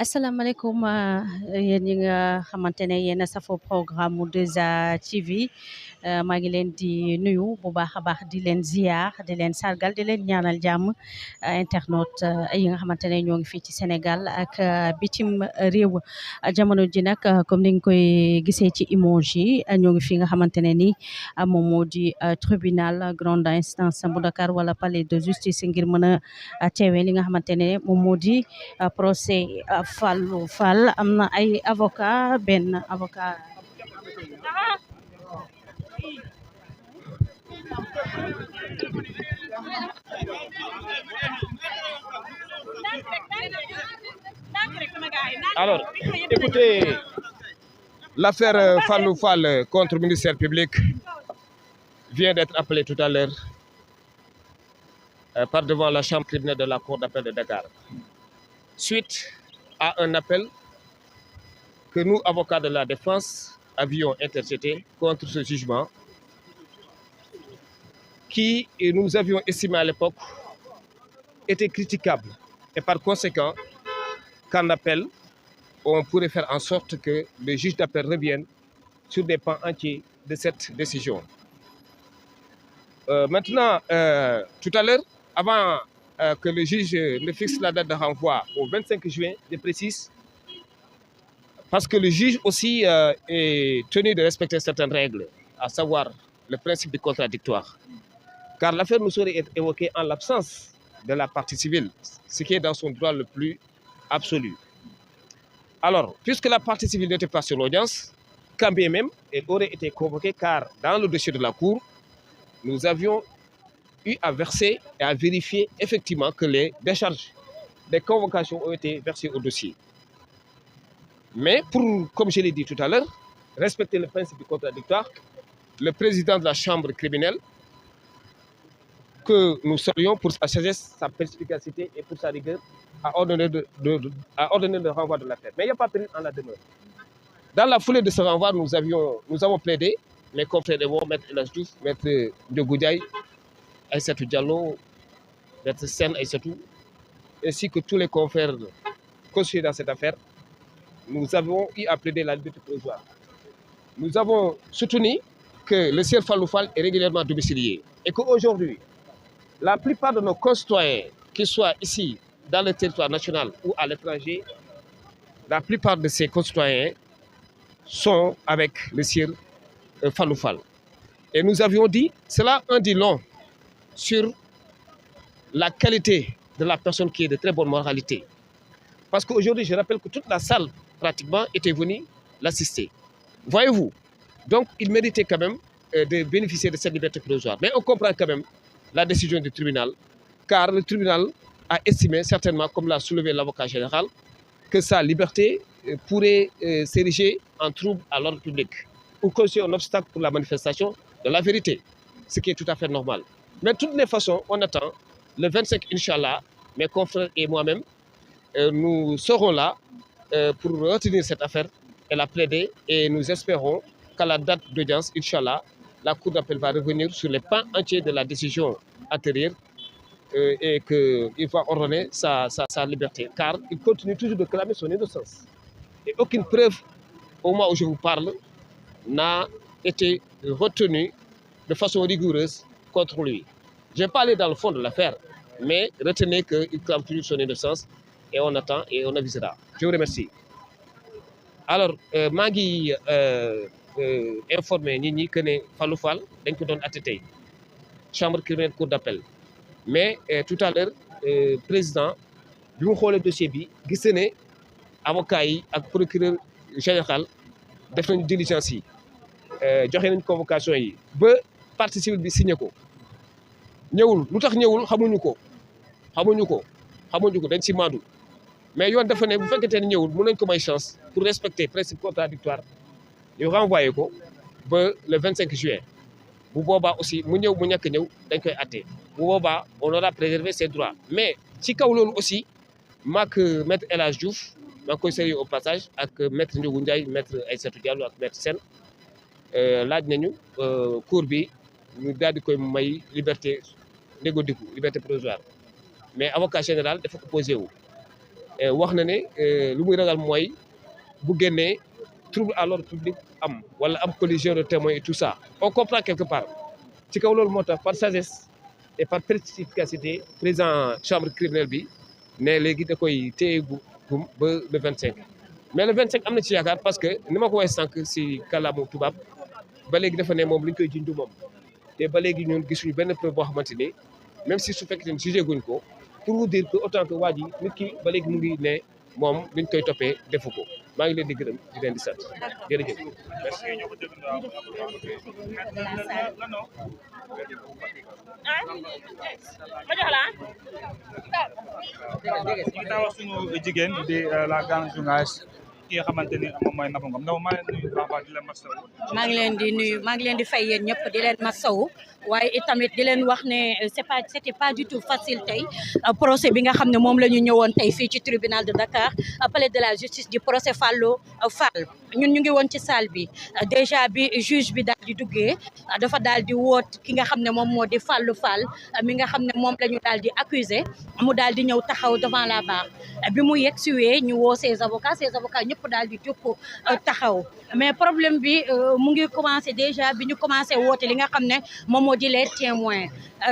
asalaamaaleykum yéen ñi nga xamante ne yéen a safoo programme mu 2A TV maa ngi leen di nuyu bu baax a baax di leen ziar di leen sargal di leen ñaanal jàmm internaute yi nga xamante ne ñoo ngi fii ci Sénégal ak bitim réew jamono ji nag comme ni nga koy gisee ci image yi ñoo ngi fi nga xamante ne ni moom moo di tribunal grande instance bu Dakar wala palais de justice ngir mën a teewee li nga xamante ne moom moo di procès Fallou Fall am na ay avocat benn avocat Alors, écoutez, l'affaire Fallou Fall contre le ministère public vient d'être appelée tout à l'heure par devant la chambre criminelle de la Cour d'appel de Dakar. Suite à un appel que nous, avocats de la défense, avions interjeté contre ce jugement qui, nous avions estimé à l'époque, était critiquable. Et par conséquent, qu'en appel, on pourrait faire en sorte que le juge d'appel revienne sur des pans entiers de cette décision. Maintenant, tout à l'heure, avant que le juge ne fixe la date de renvoi au 25 juin, je précise, parce que le juge aussi est tenu de respecter certaines règles, à savoir le principe du contradictoire. Car l'affaire ne saurait être évoquée en l'absence de la partie civile, ce qui est dans son droit le plus absolu. Alors, puisque la partie civile n'était pas sur l'audience, quand bien même elle aurait été convoquée, car dans le dossier de la Cour, nous avions eu à verser et à vérifier effectivement que les décharges des convocations ont été versées au dossier. Mais pour, comme je l'ai dit tout à l'heure, respecter le principe du contradictoire, le président de la chambre criminelle, que nous saluons pour sa sagesse, sa perspicacité et pour sa rigueur, a ordonné le renvoi de l'affaire. Mais il n'y a pas péril en la demeure. Dans la foulée de ce renvoi, nous avons plaidé, mes confrères de voix, Maître Elas Diouf, Maître Ndiogoudiaï, Aïssatou Diallo, Maître Sen Aïssatou, ainsi que tous les confrères conçus dans cette affaire, nous avons eu à plaider la liberté provisoire. Nous avons soutenu que le sieur Fallou Fall est régulièrement domicilié et qu'aujourd'hui, la plupart de nos concitoyens, qu'ils soient ici, dans le territoire national ou à l'étranger, la plupart de ces concitoyens sont avec le sieur Fallou Fall. Et nous avions dit, cela en dit long sur la qualité de la personne qui est de très bonne moralité. Parce qu'aujourd'hui, je rappelle que toute la salle, pratiquement, était venue l'assister. Voyez-vous, donc il méritait quand même de bénéficier de cette liberté provisoire. Mais on comprend quand même la décision du tribunal, car le tribunal a estimé certainement, comme l'a soulevé l'avocat général, que sa liberté pourrait s'ériger en trouble à l'ordre public ou constituer un obstacle pour la manifestation de la vérité, ce qui est tout à fait normal. Mais de toutes les façons, on attend le 25, Inch'Allah, mes confrères et moi-même, nous serons là pour retenir cette affaire et la plaider, et nous espérons qu'à la date d'audience, Inch'Allah, la Cour d'appel va revenir sur les pans entiers de la décision antérieure et qu'il va ordonner sa liberté, car il continue toujours de clamer son innocence. Et aucune preuve, au moment où je vous parle, n'a été retenue de façon rigoureuse contre lui. Je ne vais pas aller dans le fond de l'affaire, mais retenez qu'il clame toujours son innocence et on attend et on avisera. Je vous remercie. Alors, Magui informé Nini que Fallou Fall dañ ko doon atte tey chambre criminelle cour d'appel mais tout à l'heure président bi mu xoolee dossier bi gis na ne avocat yi ak procureur général def nañu diligence yi joxe nañu convocation yi ba partie civile bi signé ko ñëwul lu tax ñëwul xamuñu ko dañ si maandu mais yoon dafa ne bu fekkente ne ñëwul mën nañ ko may chance pour respecter principe contradictoire ñu renvoyé ko ba le 25 juin bu boobaa aussi mu ñëw mu ñàkk ñëw dañ koy atte bu boobaa on aura préservé ses droits mais ci kaw loolu aussi maak maître El Hadj Diouf maa ngi koy saluer au passage ak maître Ndiogou Ndiaye maître Aïssatou Diallo ak maître Sen laaj nañu cour bi ñu daal di koy may liberté négodiku liberté provisoire mais avocat général dafa opposé wu wax na ne lu muy ragal mooy bu génnee trouble à l'ordre public am wala am collision de témoins et tout ça on comprend quelque part ci kaw loolu moo tax par sagesse et par perspicacité président chambre criminelle bi ne léegi da koy téye gum ba le 25 mais le 25 am na ci yaakaar parce que ni ma ko waxee sànq si kàllaama tubaab ba léegi dafa ne moom li ñu koy jindu moom te ba léegi ñun gisuñu benn preuve boo xamante ni même si su fekkee ne jugé guñ ko pour vous dire que autant que waa ji nit ki ba léegi mu ngi ne moom liñ koy toppee defu ko maa ngi leen di gërëm di leen di sant jërëjëf. ñu ngi wax suñu jigéen di la grande journaliste ki nga xamante ni moom mooy Nafa Ngom Nafa maa ngi leen di nuyu baax di leen masawu. maa ngi leen di nuyu maa ngi leen di fay yéen ñëpp di leen masawu waaye itamit di leen wax ne c'était pas du tout facile tey procès bi nga xam ne moom la ñu ñëwoon tey fii ci tribunal de Dakar palais de la justice du procès Fallou Fall ñun ñu ngi woon ci salle bi déjà bi juge bi daal di duggee dafa daal di woot ki nga xam ne moom moo di Fallou Fall mi nga xam ne moom la ñu daal di accusé mu daal di ñëw taxaw devant la barre bi mu yegg siwee ñu woo ses avocats ñëpp daal di jóg taxaw mais problème bi mu ngi commencé déjà bi ñu commencé woote li nga xam ne moom moo di les témoins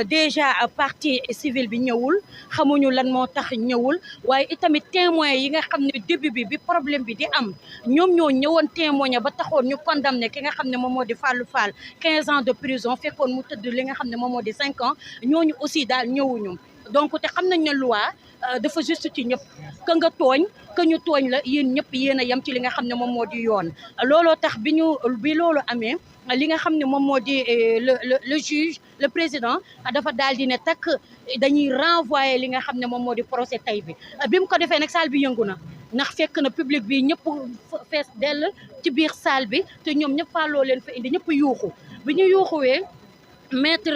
déjà partie civile bi ñëwul xamuñu lan moo tax ñëwul waaye itamit témoins yi nga xam ne début bi problème bi di am ñoom ñoo ñëwoon témoigner ba taxoon ñu condamné ki nga xam ne moom moo di Fallou Fall 15 ans de prison fekkoon mu tëdd li nga xam ne moom moo di 5 ans ñooñu aussi daal ñëwuñu donc te xam nañ ne loi dafa juste ci ñëpp que nga tooñ que ñu tooñ la yéen ñëpp yéen a yem ci li nga xam ne moom moo di yoon looloo tax bi loolu amee li nga xam ne moom moo di le juge le président dafa daal di ne takk dañuy renvoyer li nga xam ne moom moo di procès tey bi mu ko defee nag salle bi yëngu na ndax fekk na public bi ñëpp fees dell ci biir salle bi te ñoom ñëpp fàlloo leen fa indi ñëpp yuuxu bi ñu yuuxuwee maître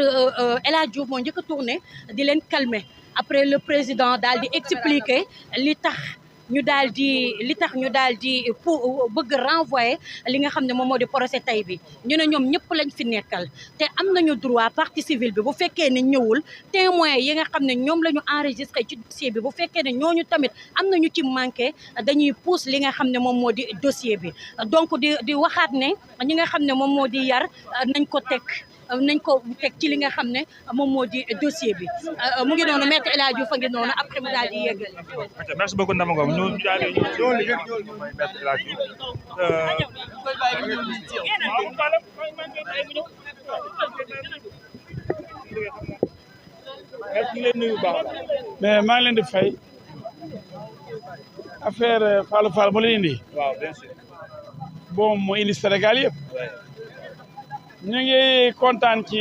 El Hadj Diouf moo njëkk a tourné di leen calmer après le président daal di expliquer li tax ñu daal di pour bëgg renvoyer li nga xam ne moom moo di procès tey bi ñu ne ñoom ñëpp lañ fi nekkal te am nañu droit partie civile bi bu fekkee ne ñëwul témoins yi nga xam ne ñoom la ñu enregistré ci dossier bi bu fekkee ne ñooñu tamit am nañu ci manqué dañuy pousse li nga xam ne moom moo di dossier bi donc di waxaat ne ñi nga xam ne moom moo di yar nañ ko teg ci li nga xam ne moom moo di dossier bi mu ngi noonu maître El Hadj Diouf fa ngi noonu après mu daal di yeggal. merci beaucoup Nafa Ngom ñu daal di ñëw mooy maître El Hadj Diouf. mais maa ngi leen di fay affaire Fallou Fall mu leen indi. waaw bien sûr. bon mu indi Sénégal yëpp. ñu ngi kontaan ci.